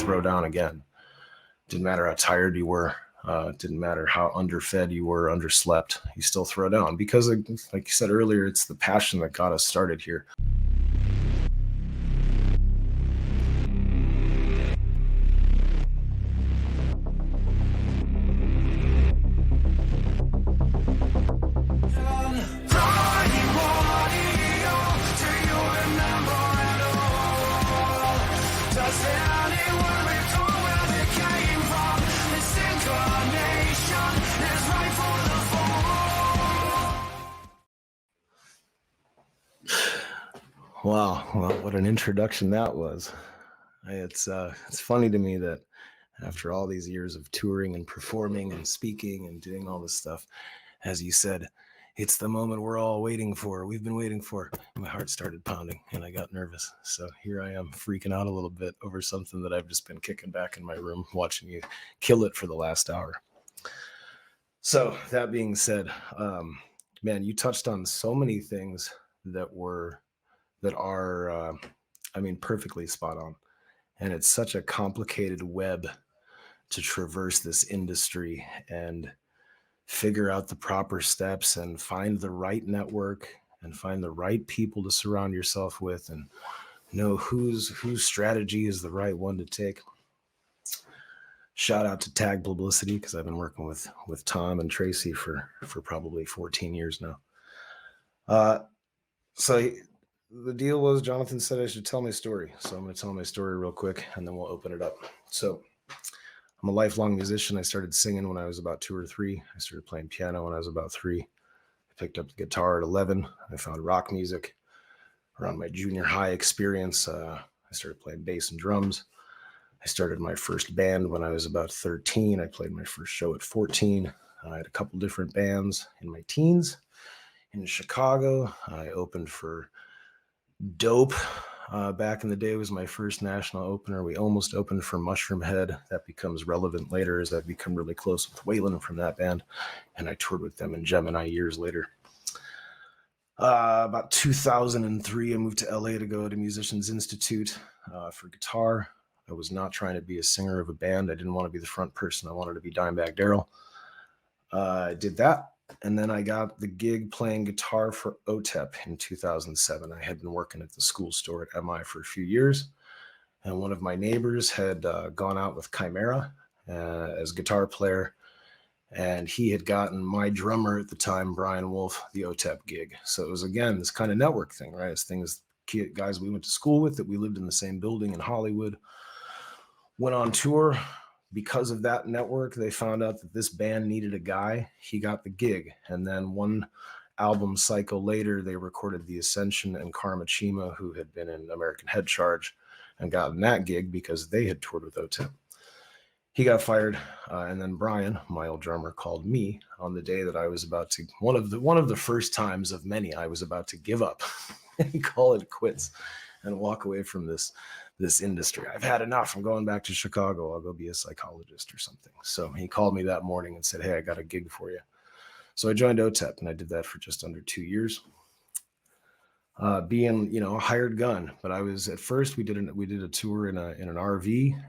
throw down again. Didn't matter how tired you were. Didn't matter how underfed you were, underslept. You still throw down because, like you said earlier, it's the passion that got us started here. Wow, well, what an introduction that was. It's funny to me that after all these years of touring and performing and speaking and doing all this stuff, as you said, it's the moment we're all waiting for. We've been waiting for. My heart started pounding and I got nervous. So here I am freaking out a little bit over something that I've just been kicking back in my room watching you kill it for the last hour. So that being said, man, you touched on so many things that are perfectly spot on. And it's such a complicated web to traverse this industry and figure out the proper steps and find the right network and find the right people to surround yourself with and know whose strategy is the right one to take. Shout out to Tag Publicity, because I've been working with Tom and Tracy for probably 14 years now. So the deal was Jonathan said I should tell my story. So I'm going to tell my story real quick and then we'll open it up. So I'm a lifelong musician. I started singing when I was about 2 or 3. I started playing piano when I was about 3. I picked up the guitar at 11. I found rock music. Around my junior high experience, I started playing bass and drums. I started my first band when I was about 13. I played my first show at 14. I had a couple different bands in my teens. In Chicago, I opened for Dope. Back in the day, was my first national opener. We almost opened for Mushroom Head. That becomes relevant later as I've become really close with Waylon from that band. And I toured with them in Gemini years later. About 2003, I moved to LA to go to Musicians Institute for guitar. I was not trying to be a singer of a band. I didn't want to be the front person. I wanted to be Dimebag Darrell. I did that. And then I got the gig playing guitar for OTEP in 2007. I had been working at the school store at MI for a few years. And one of my neighbors had gone out with Chimera as guitar player. And he had gotten my drummer at the time, Brian Wolf, the OTEP gig. So it was, again, this kind of network thing, right? It's things, guys we went to school with, that we lived in the same building in Hollywood, went on tour. Because of that network, they found out that this band needed a guy. He got the gig. And then one album cycle later, they recorded The Ascension and Karma Chima, who had been in American Head Charge, and gotten that gig because they had toured with OTEP. He got fired. And then Brian, my old drummer, called me on the day that I was about to, one of the first times of many, I was about to give up and call it quits and walk away from this industry. I've had enough. I'm going back to Chicago. I'll go be a psychologist or something. So he called me that morning and said, hey, I got a gig for you. So I joined OTEP, and I did that for just under 2 years. Being, a hired gun. But I was, at first, we did a tour in an RV.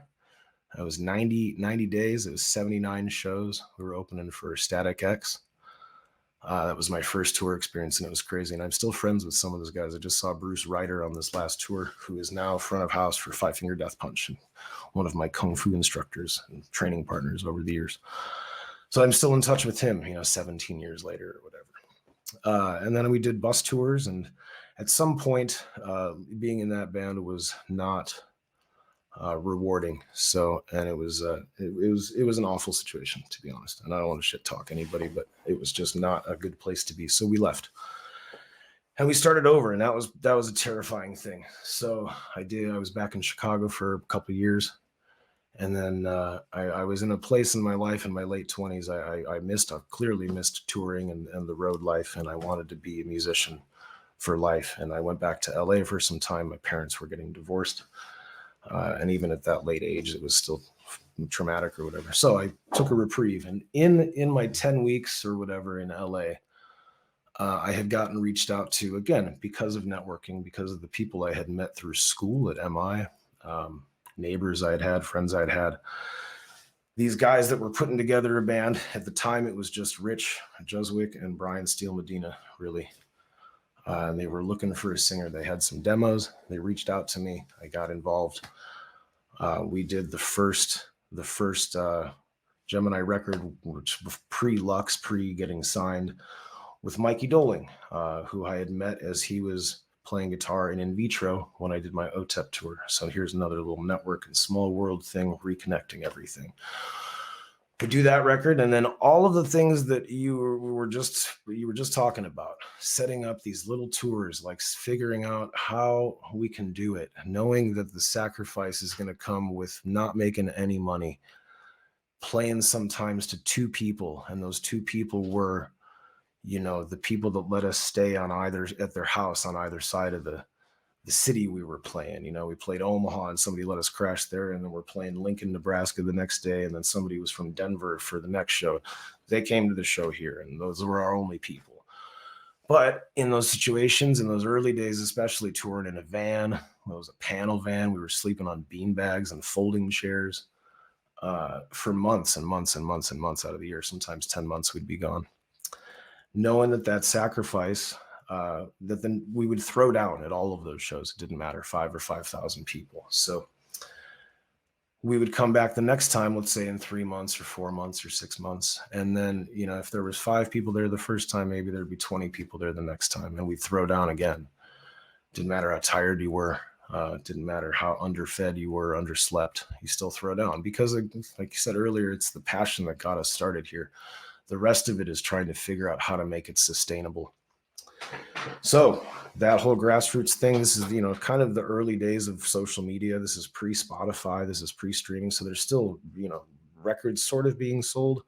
It was 90 days. It was 79 shows. We were opening for Static X. That was my first tour experience, and it was crazy. And I'm still friends with some of those guys. I just saw Bruce Ryder on this last tour, who is now front of house for Five Finger Death Punch, and one of my Kung Fu instructors and training partners over the years. So I'm still in touch with him, 17 years later or whatever. And then we did bus tours, and at some point, being in that band was not rewarding. So, and it was an awful situation, to be honest. And I don't want to shit talk anybody, but it was just not a good place to be. So we left and we started over, and that was a terrifying thing. So I was back in Chicago for a couple of years. And then I was in a place in my life in my late 20s. I clearly missed touring and the road life. And I wanted to be a musician for life. And I went back to LA for some time. My parents were getting divorced. And even at that late age, it was still traumatic or whatever. So I took a reprieve, and in my 10 weeks or whatever in LA, I had gotten reached out to, again, because of networking, because of the people I had met through school at MI, neighbors I had had, friends I'd had. These guys that were putting together a band. At the time, it was just Rich Juswick and Brian Steele Medina, really. And they were looking for a singer. They had some demos. They reached out to me. I got involved. We did the first Gemini record, which pre-Lux, pre-getting signed, with Mikey Doling, who I had met as he was playing guitar in Vitro when I did my OTEP tour. So here's another little network and small world thing, reconnecting everything. We do that record, and then all of the things that you were just talking about, setting up these little tours, like figuring out how we can do it, knowing that the sacrifice is going to come with not making any money, playing sometimes to two people, and those two people were, the people that let us stay at their house on either side of the city we were playing. We played Omaha and somebody let us crash there, and then we're playing Lincoln, Nebraska the next day, and then somebody was from Denver for the next show. They came to the show here, and those were our only people. But in those situations, in those early days, especially touring in a van, it was a panel van, we were sleeping on bean bags and folding chairs for months and months and months and months out of the year. Sometimes 10 months we'd be gone. Knowing that sacrifice, that then we would throw down at all of those shows. It didn't matter, 5 or 5,000 people. So we would come back the next time, let's say in 3 months or 4 months or 6 months. And then, if there was 5 people there the first time, maybe there'd be 20 people there the next time. And we'd throw down again. Didn't matter how tired you were. Didn't matter how underfed you were, underslept. You still throw down because, like you said earlier, it's the passion that got us started here. The rest of it is trying to figure out how to make it sustainable. So that whole grassroots thing, this is, kind of the early days of social media. This is pre-Spotify. This is pre-streaming. So there's still, records sort of being sold.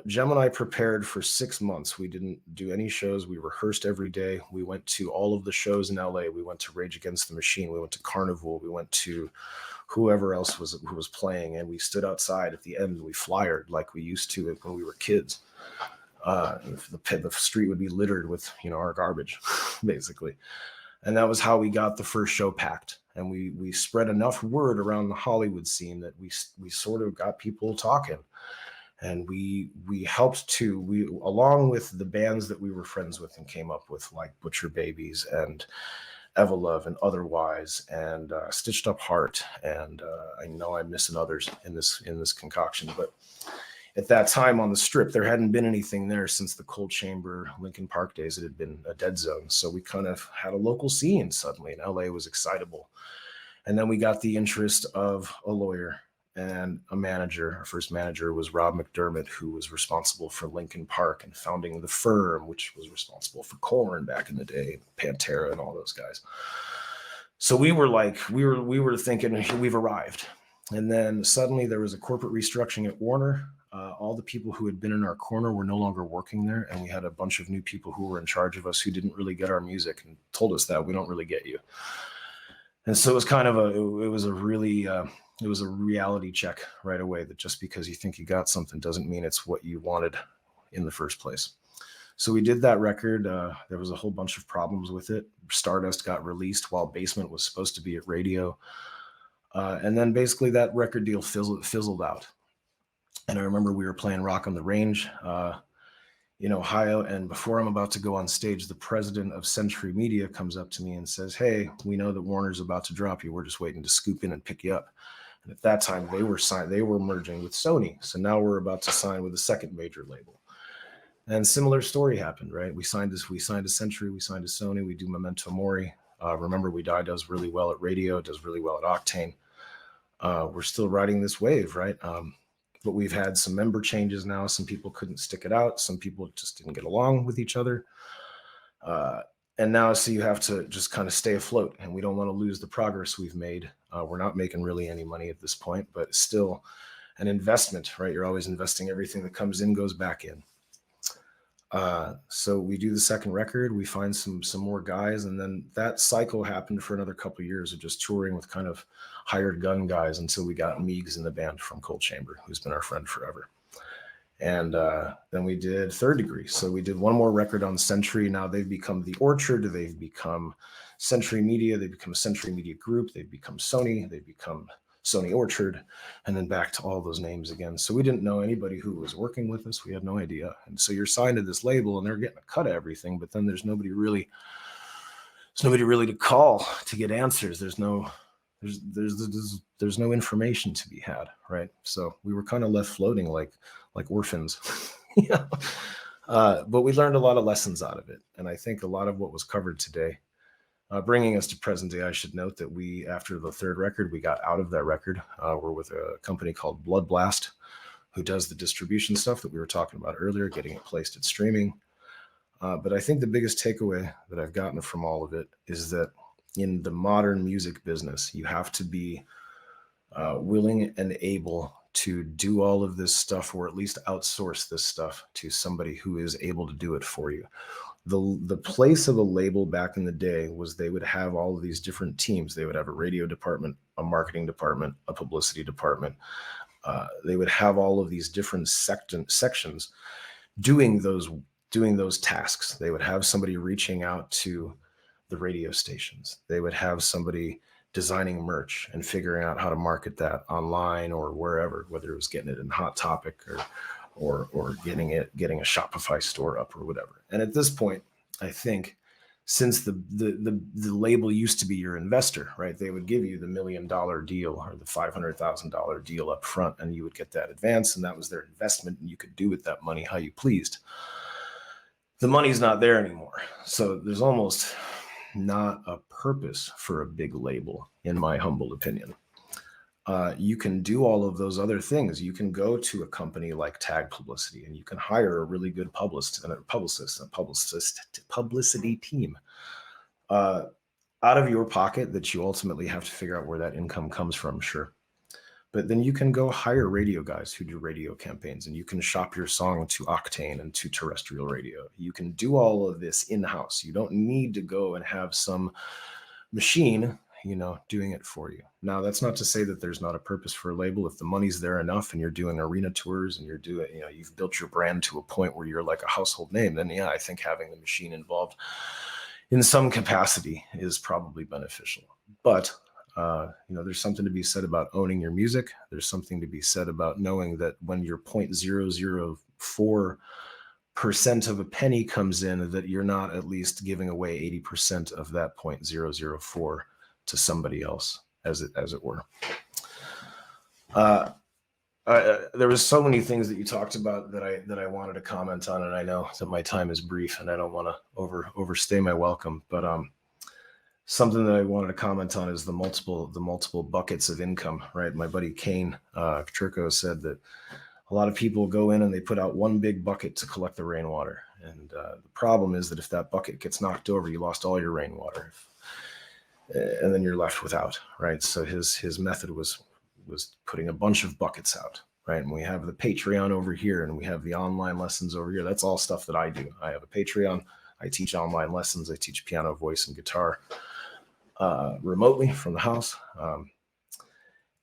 Gemini prepared for 6 months. We didn't do any shows. We rehearsed every day. We went to all of the shows in LA. We went to Rage Against the Machine. We went to Carnival. We went to whoever else who was playing. And we stood outside at the end and we flyered like we used to when we were kids. The street would be littered with, our garbage, basically. And that was how we got the first show packed. And we spread enough word around the Hollywood scene that we sort of got people talking. And we helped along with the bands that we were friends with and came up with, like Butcher Babies and Evolove and Otherwise and Stitched Up Heart. And I know I'm missing others in this concoction, but at that time on the Strip, there hadn't been anything there since the Cold Chamber, Lincoln Park days. It had been a dead zone. So we kind of had a local scene suddenly, and LA was excitable. And then we got the interest of a lawyer and a manager. Our first manager was Rob McDermott, who was responsible for Lincoln Park and founding The Firm, which was responsible for Korn back in the day, Pantera and all those guys. So we were thinking, we've arrived. And then suddenly there was a corporate restructuring at Warner. All the people who had been in our corner were no longer working there. And we had a bunch of new people who were in charge of us who didn't really get our music and told us that we don't really get you. And so it was kind of it was a reality check right away that just because you think you got something doesn't mean it's what you wanted in the first place. So we did that record. There was a whole bunch of problems with it. Stardust got released while Basement was supposed to be at radio. And then basically that record deal fizzled out. And I remember we were playing Rock on the Range in Ohio. And before I'm about to go on stage, the president of Century Media comes up to me and says, "Hey, we know that Warner's about to drop you. We're just waiting to scoop in and pick you up." And at that time, they were merging with Sony. So now we're about to sign with a second major label. And similar story happened, right? We signed to Century, we signed to Sony, we do Memento Mori. Remember We Die does really well at radio, does really well at Octane. We're still riding this wave, right? But we've had some member changes now. Some people couldn't stick it out. Some people just didn't get along with each other. And now, so you have to just kind of stay afloat, and we don't want to lose the progress we've made. We're not making really any money at this point, but it's still an investment, right? You're always investing. Everything that comes in goes back in. So we do the second record, we find some more guys, and then that cycle happened for another couple of years of just touring with kind of hired gun guys until we got Meegs in the band from Cold Chamber, who's been our friend forever. And then we did Third Degree. So we did one more record on Century. Now they've become The Orchard. They've become Century Media, they become Century Media Group, they become Sony, they become Sony Orchard, and then back to all those names again. So we didn't know anybody who was working with us. We had no idea. And so you're signed to this label and they're getting a cut of everything, but then there's nobody really to call to get answers. There's no information to be had, right? So we were kind of left floating like orphans. Yeah. But we learned a lot of lessons out of it. And I think a lot of what was covered today, bringing us to present day, I should note that we, after the third record, we got out of that record. We're with a company called Blood Blast, who does the distribution stuff that we were talking about earlier, getting it placed at streaming. But I think the biggest takeaway that I've gotten from all of it is that in the modern music business, you have to be willing and able to do all of this stuff, or at least outsource this stuff to somebody who is able to do it for you. The place of a label back in the day was they would have all of these different teams. They would have a radio department, a marketing department, a publicity department. They would have all of these different sections doing those tasks. They would have somebody reaching out to the radio stations. They would have somebody designing merch and figuring out how to market that online or wherever, whether it was getting it in Hot Topic or getting a Shopify store up or whatever. And at this point, I think since the label used to be your investor, right? They would give you the $1 million deal or the $500,000 deal up front, and you would get that advance, and that was their investment, and you could do with that money how you pleased. The money's not there anymore. So there's almost not a purpose for a big label, in my humble opinion. You can do all of those other things. You can go to a company like Tag Publicity and you can hire a really good publicity team out of your pocket that you ultimately have to figure out where that income comes from, sure. But then you can go hire radio guys who do radio campaigns, and you can shop your song to Octane and to terrestrial radio. You can do all of this in-house. You don't need to go and have some machine, doing it for you. Now, that's not to say that there's not a purpose for a label. If the money's there enough and you're doing arena tours and you're doing, you've built your brand to a point where you're like a household name, then yeah, I think having the machine involved in some capacity is probably beneficial. But there's something to be said about owning your music. There's something to be said about knowing that when your 0.004% of a penny comes in, that you're not at least giving away 80% of that 0.004 to somebody else, as it were. There was so many things that you talked about that I wanted to comment on, and I know that my time is brief and I don't want to overstay my welcome, but something that I wanted to comment on is the multiple buckets of income, right? My buddy Kane Turco said that a lot of people go in and they put out one big bucket to collect the rainwater. And the problem is that if that bucket gets knocked over, you lost all your rainwater. And then you're left without, right? So his method was putting a bunch of buckets out, right? And we have the Patreon over here and we have the online lessons over here. That's all stuff that I do. I have a Patreon. I teach online lessons. I teach piano, voice, and guitar remotely from the house.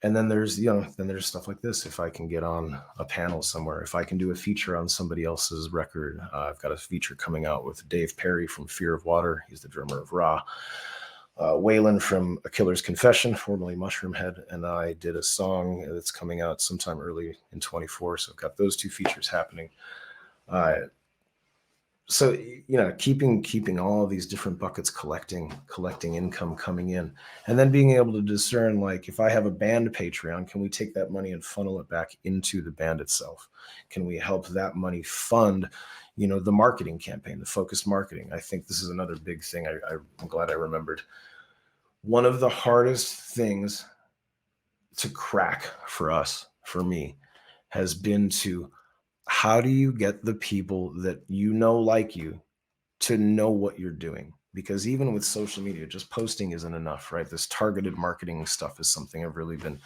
And then there's stuff like this. If I can get on a panel somewhere, if I can do a feature on somebody else's record, I've got a feature coming out with Dave Perry from Fear of Water. He's the drummer of Ra. Waylon from A Killer's Confession, formerly Mushroomhead, and I did a song that's coming out sometime early in 24. So I've got those two features happening. So, keeping all of these different buckets, collecting income coming in, and then being able to discern, like, if I have a band Patreon, can we take that money and funnel it back into the band itself? Can we help that money fund, the marketing campaign, the focused marketing? I think this is another big thing. I'm glad I remembered. One of the hardest things to crack for me, has been to, how do you get the people that like you to know what you're doing? Because even with social media, just posting isn't enough, right? This targeted marketing stuff is something I've really been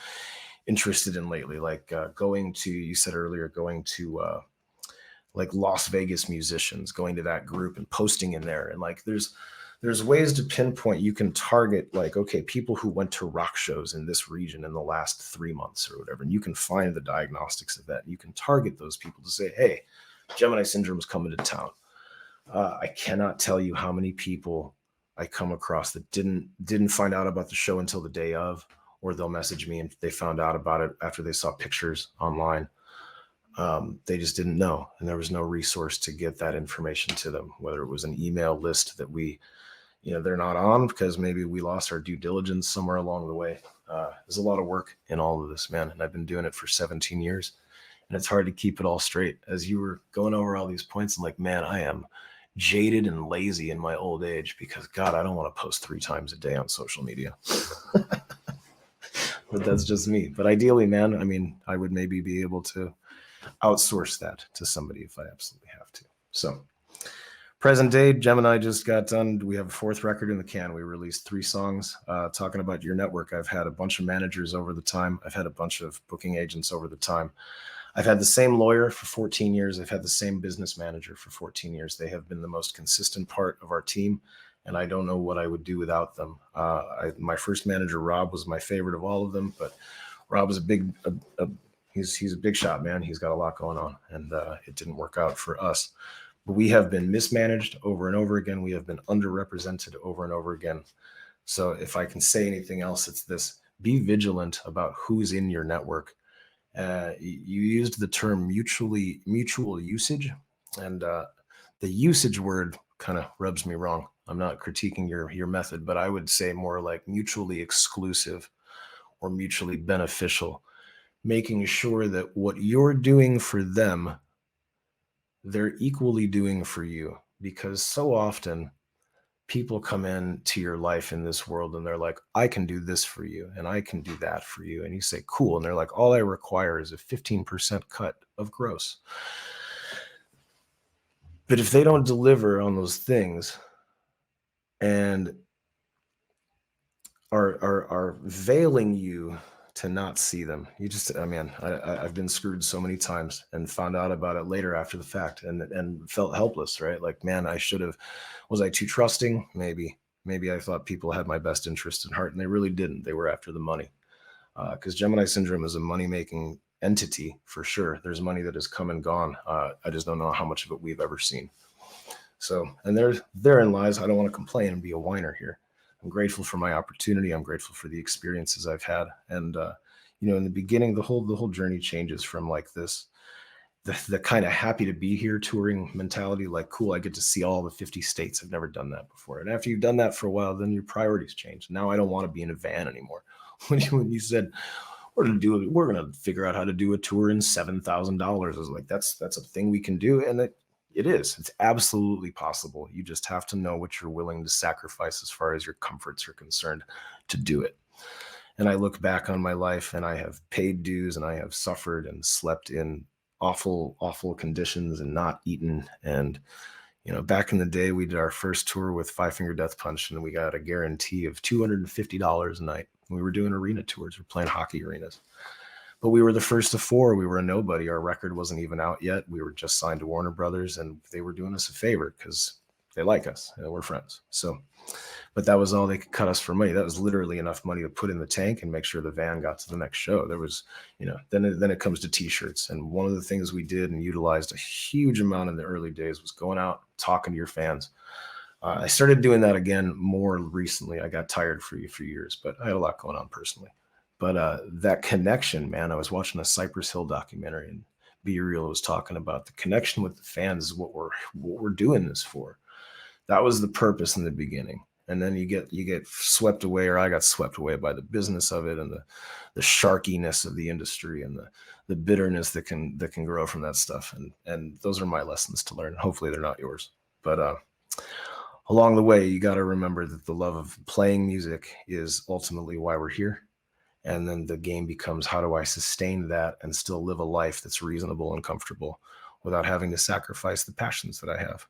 interested in lately. Like you said earlier, going to like Las Vegas musicians, going to that group and posting in there. And like, there's ways to pinpoint. You can target, like, okay, people who went to rock shows in this region in the last 3 months or whatever, and you can find the diagnostics of that. You can target those people to say, hey, Gemini Syndrome is coming to town. I cannot tell you how many people I come across that didn't find out about the show until the day of, or they'll message me and they found out about it after they saw pictures online. They just didn't know, and there was no resource to get that information to them, whether it was an email list that they're not on because maybe we lost our due diligence somewhere along the way. There's a lot of work in all of this, man, and I've been doing it for 17 years, and it's hard to keep it all straight. As you were going over all these points, I'm like, man, I am jaded and lazy in my old age because, God, I don't want to post 3 times a day on social media. But that's just me. But ideally, man, I mean, I would maybe be able to outsource that to somebody if I absolutely have to. So present day, Gemini just got done. We have a 4th record in the can. We released 3 songs talking about your network. I've had a bunch of managers over the time. I've had a bunch of booking agents over the time. I've had the same lawyer for 14 years. I've had the same business manager for 14 years. They have been the most consistent part of our team, and I don't know what I would do without them. My first manager, Rob, was my favorite of all of them, but Rob is he's a big shot, man. He's got a lot going on, and it didn't work out for us. But we have been mismanaged over and over again. We have been underrepresented over and over again. So if I can say anything else, it's this: be vigilant about who's in your network. You used the term mutual usage, and the usage word kind of rubs me wrong. I'm not critiquing your method, but I would say more like mutually exclusive or mutually beneficial, making sure that what you're doing for them, they're equally doing for you. Because so often people come into your life in this world and they're like, I can do this for you and I can do that for you. And you say, cool. And they're like, all I require is a 15% cut of gross. But if they don't deliver on those things and are veiling you to not see them, I've been screwed so many times and found out about it later after the fact and felt helpless, right? Like, man, was I too trusting? Maybe I thought people had my best interest at heart, and they really didn't. They were after the money. Because Gemini Syndrome is a money-making entity for sure. There's money that has come and gone. I just don't know how much of it we've ever seen. So, and therein lies, I don't want to complain and be a whiner here. I'm grateful for my opportunity. I'm grateful for the experiences I've had. And, in the beginning, the whole journey changes from like this, the kind of happy to be here touring mentality, like, cool, I get to see all the 50 states. I've never done that before. And after you've done that for a while, then your priorities change. Now I don't want to be in a van anymore. When you said, we're going to figure out how to do a tour in $7,000. I was like, that's a thing we can do. And it is. It's absolutely possible. You just have to know what you're willing to sacrifice as far as your comforts are concerned to do it. And I look back on my life and I have paid dues and I have suffered and slept in awful, awful conditions and not eaten. And, back in the day, we did our first tour with Five Finger Death Punch and we got a guarantee of $250 a night. We were doing arena tours. We're playing hockey arenas. But we were the first of 4. We were a nobody. Our record wasn't even out yet. We were just signed to Warner Brothers, and they were doing us a favor because they like us and we're friends. So, but that was all they could cut us for money. That was literally enough money to put in the tank and make sure the van got to the next show. There was, then it comes to t-shirts. And one of the things we did and utilized a huge amount in the early days was going out, talking to your fans. I started doing that again more recently. I got tired for a few years, but I had a lot going on personally. But that connection, man, I was watching a Cypress Hill documentary and Be Real was talking about the connection with the fans is what we're doing this for. That was the purpose in the beginning. And then you get swept away, or I got swept away by the business of it and the sharkiness of the industry and the bitterness that can grow from that stuff. And those are my lessons to learn. Hopefully they're not yours. But along the way, you got to remember that the love of playing music is ultimately why we're here. And then the game becomes, how do I sustain that and still live a life that's reasonable and comfortable without having to sacrifice the passions that I have?